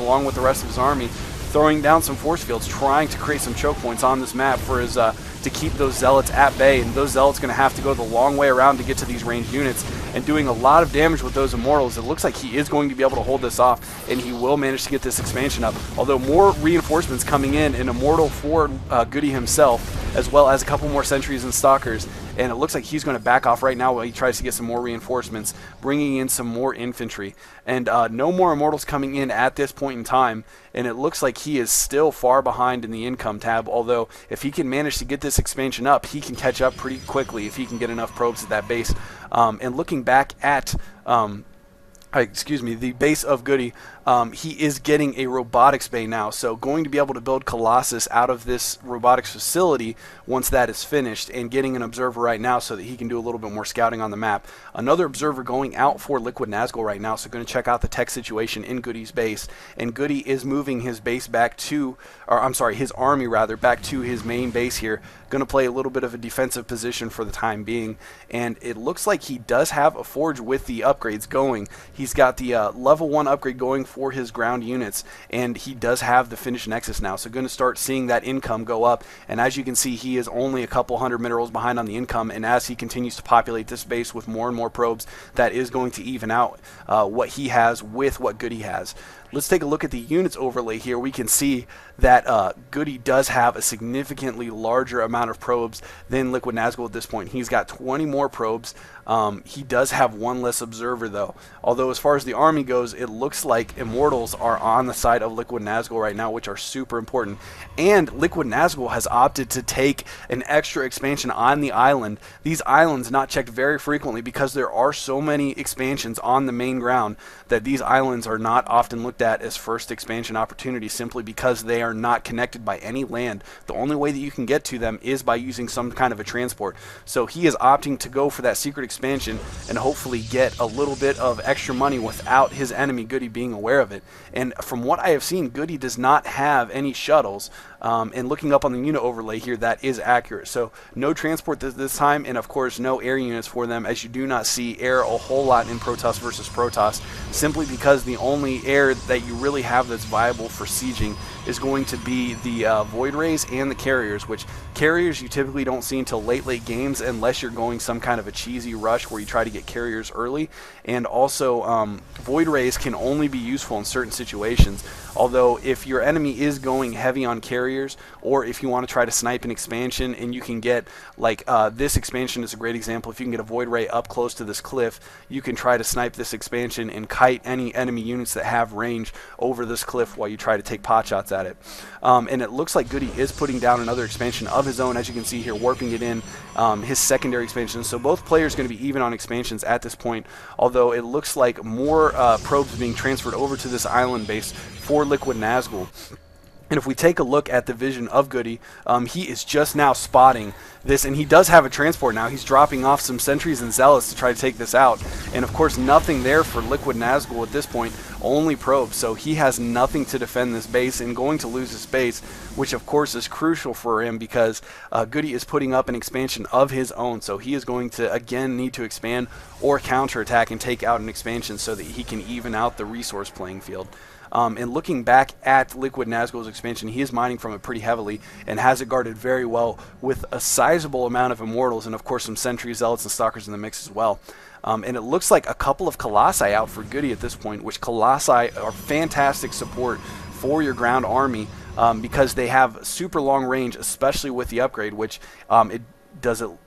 along with the rest of his army, throwing down some force fields, trying to create some choke points on this map for his to keep those zealots at bay. And those zealots going to have to go the long way around to get to these ranged units, and doing a lot of damage with those immortals. It looks like he is going to be able to hold this off, and he will manage to get this expansion up. Although more reinforcements coming in, an immortal for Goody himself, as well as a couple more sentries and stalkers. And it looks like he's going to back off right now while he tries to get some more reinforcements, bringing in some more infantry. And no more immortals coming in at this point in time. And it looks like he is still far behind in the income tab, although if he can manage to get this expansion up, he can catch up pretty quickly if he can get enough probes at that base. And looking back at the base of Goody, he is getting a robotics bay now, so going to be able to build Colossus out of this robotics facility once that is finished, and getting an observer right now so that he can do a little bit more scouting on the map. Another observer going out for LiquidNazgul right now, so going to check out the tech situation in Goody's base, and Goody is moving his base back to, or I'm sorry, his army rather, back to his main base here. Going to play a little bit of a defensive position for the time being, and it looks like he does have a forge with the upgrades going. He's got the level 1 upgrade going for his ground units, and he does have the finished nexus now, so going to start seeing that income go up. And as you can see, he is only a couple hundred minerals behind on the income, and as he continues to populate this base with more and more probes, that is going to even out what he has with what Goody has. Let's take a look at the units overlay here. We can see that Goody does have a significantly larger amount of probes than LiquidNazgul at this point. He's got 20 more probes. He does have one less observer though. Although as far as the army goes, it looks like immortals are on the side of LiquidNazgul right now, which are super important. And LiquidNazgul has opted to take an extra expansion on the island. These islands not checked very frequently because there are so many expansions on the main ground that these islands are not often looked at as first expansion opportunities, simply because they are not connected by any land. The only way that you can get to them is by using some kind of a transport. So he is opting to go for that secret expansion and hopefully get a little bit of extra money without his enemy Goody being aware of it. And from what I have seen, Goody does not have any shuttles. And looking up on the unit overlay here, that is accurate. So no transport this time, and of course no air units for them, as you do not see air a whole lot in Protoss versus Protoss, simply because the only air that you really have that's viable for sieging is going to be the Void Rays and the carriers, which carriers you typically don't see until late games unless you're going some kind of a cheesy rush where you try to get carriers early. And also Void Rays can only be useful in certain situations, although if your enemy is going heavy on carriers, or if you want to try to snipe an expansion and you can get, like this expansion is a great example, if you can get a Void Ray up close to this cliff, you can try to snipe this expansion and kite any enemy units that have range over this cliff while you try to take pot shots at it. And it looks like Goody is putting down another expansion of his own, as you can see here, warping it in, his secondary expansion. So both players going to be even on expansions at this point, although it looks like more probes being transferred over to this island base for LiquidNazgul. And if we take a look at the vision of Goody, he is just now spotting this, and he does have a transport now. He's dropping off some sentries and zealots to try to take this out. And of course, nothing there for LiquidNazgul at this point, only probes. So he has nothing to defend this base and going to lose his base, which of course is crucial for him because Goody is putting up an expansion of his own. So he is going to again need to expand or counterattack and take out an expansion so that he can even out the resource playing field. And looking back at LiquidNazgul's expansion, he is mining from it pretty heavily and has it guarded very well with a sizable amount of immortals and of course some sentry zealots and stalkers in the mix as well. And it looks like a couple of colossi out for Goody at this point, which colossi are fantastic support for your ground army because they have super long range, especially with the upgrade, which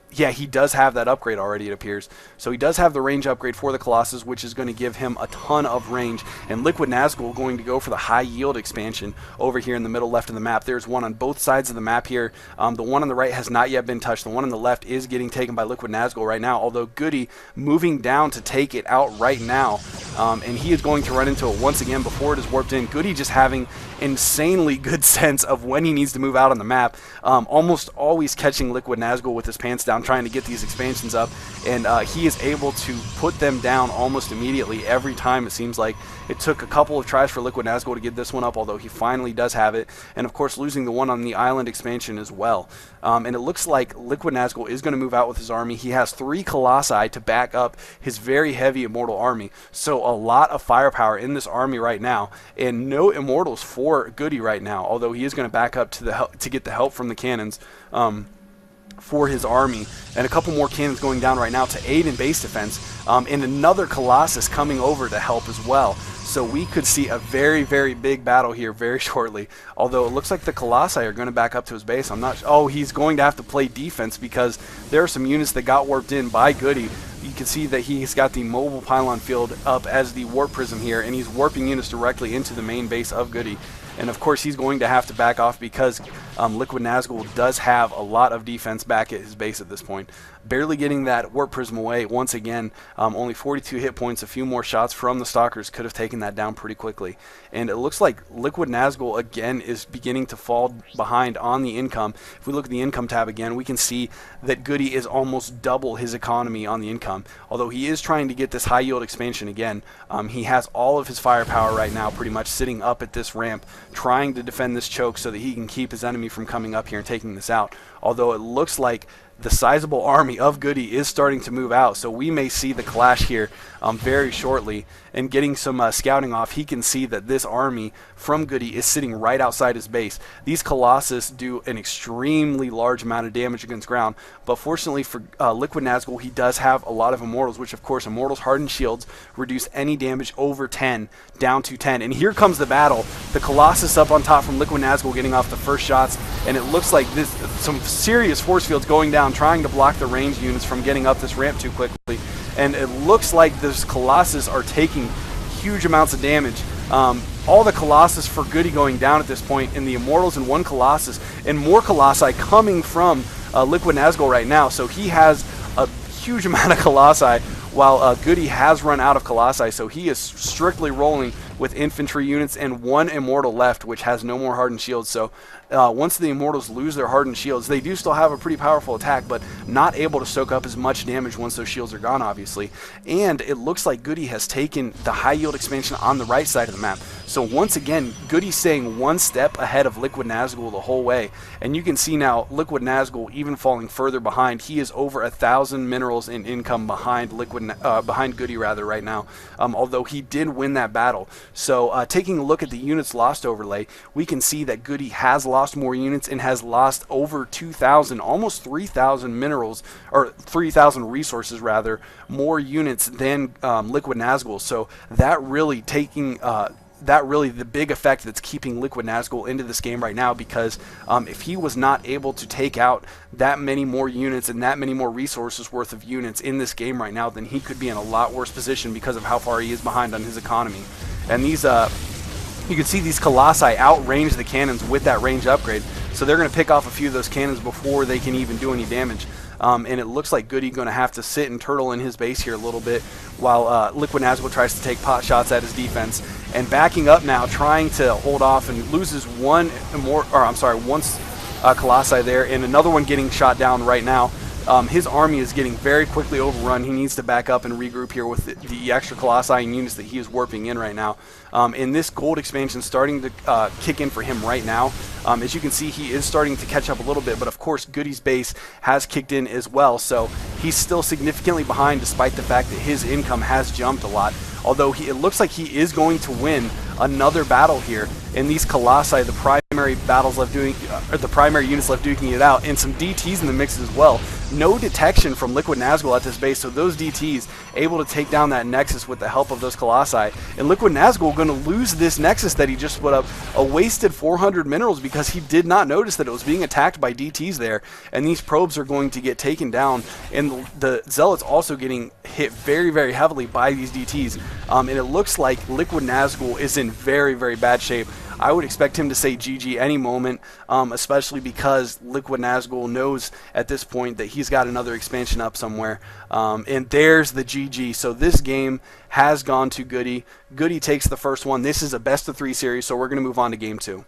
yeah, he does have that upgrade already, it appears. So he does have the range upgrade for the Colossus, which is going to give him a ton of range. And LiquidNazgul going to go for the high yield expansion over here in the middle left of the map. There's one on both sides of the map here. The one on the right has not yet been touched. The one on the left is getting taken by LiquidNazgul right now, although Goody moving down to take it out right now. And he is going to run into it once again before it is warped in. Goody just having insanely good sense of when he needs to move out on the map. Almost always catching LiquidNazgul with his pants down, trying to get these expansions up, and he is able to put them down almost immediately every time. It seems like it took a couple of tries for LiquidNazgul to get this one up, although he finally does have it, and of course losing the one on the island expansion as well. And it looks like LiquidNazgul is going to move out with his army. He has 3 Colossi to back up his very heavy Immortal army, so a lot of firepower in this army right now, and no Immortals for Goody right now, although he is going to back up to get the help from the cannons for his army, and a couple more cannons going down right now to aid in base defense, and another Colossus coming over to help as well. So we could see a very, very big battle here very shortly, although it looks like the Colossi are going to back up to his base. I'm not. Oh, he's going to have to play defense because there are some units that got warped in by Goody. You can see that he's got the mobile pylon field up as the warp prism here, and he's warping units directly into the main base of Goody. And of course he's going to have to back off because LiquidNazgul does have a lot of defense back at his base at this point. Barely getting that warp prism away once again. Only 42 hit points. A few more shots from the Stalkers could have taken that down pretty quickly. And it looks like LiquidNazgul again is beginning to fall behind on the income. If we look at the income tab again, we can see that Goody is almost double his economy on the income. Although he is trying to get this high yield expansion again, he has all of his firepower right now pretty much sitting up at this ramp, trying to defend this choke so that he can keep his enemy from coming up here and taking this out. Although it looks like the sizable army of Goody is starting to move out, so we may see the clash here very shortly. And getting some scouting off, he can see that this army from Goody is sitting right outside his base. These Colossus do an extremely large amount of damage against ground, but fortunately for LiquidNazgul, he does have a lot of Immortals, which of course Immortals hardened shields reduce any damage over 10 down to 10. And here comes the battle. The Colossus up on top from LiquidNazgul getting off the first shots, and it looks like some serious force fields going down, trying to block the range units from getting up this ramp too quickly. And it looks like those Colossus are taking huge amounts of damage. All the Colossus for Goody going down at this point, and the Immortals and 1 Colossus, and more Colossi coming from LiquidNazgul right now. So he has a huge amount of Colossi, while Goody has run out of Colossi. So he is strictly rolling with infantry units and 1 Immortal left, which has no more hardened shields. So once the Immortals lose their hardened shields, they do still have a pretty powerful attack, but not able to soak up as much damage once those shields are gone, obviously. And it looks like Goody has taken the high yield expansion on the right side of the map. So once again, Goody's staying 1 step ahead of LiquidNazgul the whole way. And you can see now LiquidNazgul even falling further behind. He is over 1,000 minerals in income behind Goody right now, although he did win that battle. So taking a look at the units lost overlay, we can see that Goody has lost more units and has lost over 2,000, almost 3,000 minerals, or 3,000 resources rather, more units than LiquidNazgul. So that really the big effect that's keeping LiquidNazgul into this game right now, because if he was not able to take out that many more units and that many more resources worth of units in this game right now, then he could be in a lot worse position because of how far he is behind on his economy. And these you can see these Colossi outrange the cannons with that range upgrade, so they're going to pick off a few of those cannons before they can even do any damage. And it looks like Goody going to have to sit and turtle in his base here a little bit while LiquidNazgul tries to take pot shots at his defense. And backing up now, trying to hold off, and loses one Colossi there, and another one getting shot down right now. His army is getting very quickly overrun. He needs to back up and regroup here with the extra Colossi and units that he is warping in right now. And this gold expansion starting to kick in for him right now. As you can see, he is starting to catch up a little bit, but of course Goody's base has kicked in as well, so he's still significantly behind despite the fact that his income has jumped a lot. Although it looks like he is going to win another battle here, and these Colossi, the primary battles left doing, or the primary units left duking it out, and some DTs in the mix as well. No detection from LiquidNazgul at this base, so those DTs able to take down that Nexus with the help of those Colossi. And LiquidNazgul going to lose this Nexus that he just put up, a wasted 400 minerals because he did not notice that it was being attacked by DTs there. And these probes are going to get taken down, and the Zealots also getting hit very, very heavily by these DTs. And it looks like LiquidNazgul is in very, very bad shape. I would expect him to say GG any moment, especially because LiquidNazgul knows at this point that he's got another expansion up somewhere. And there's the GG. So this game has gone to Goody. Goody takes the first one. This is a best of 3 series, so we're going to move on to game 2.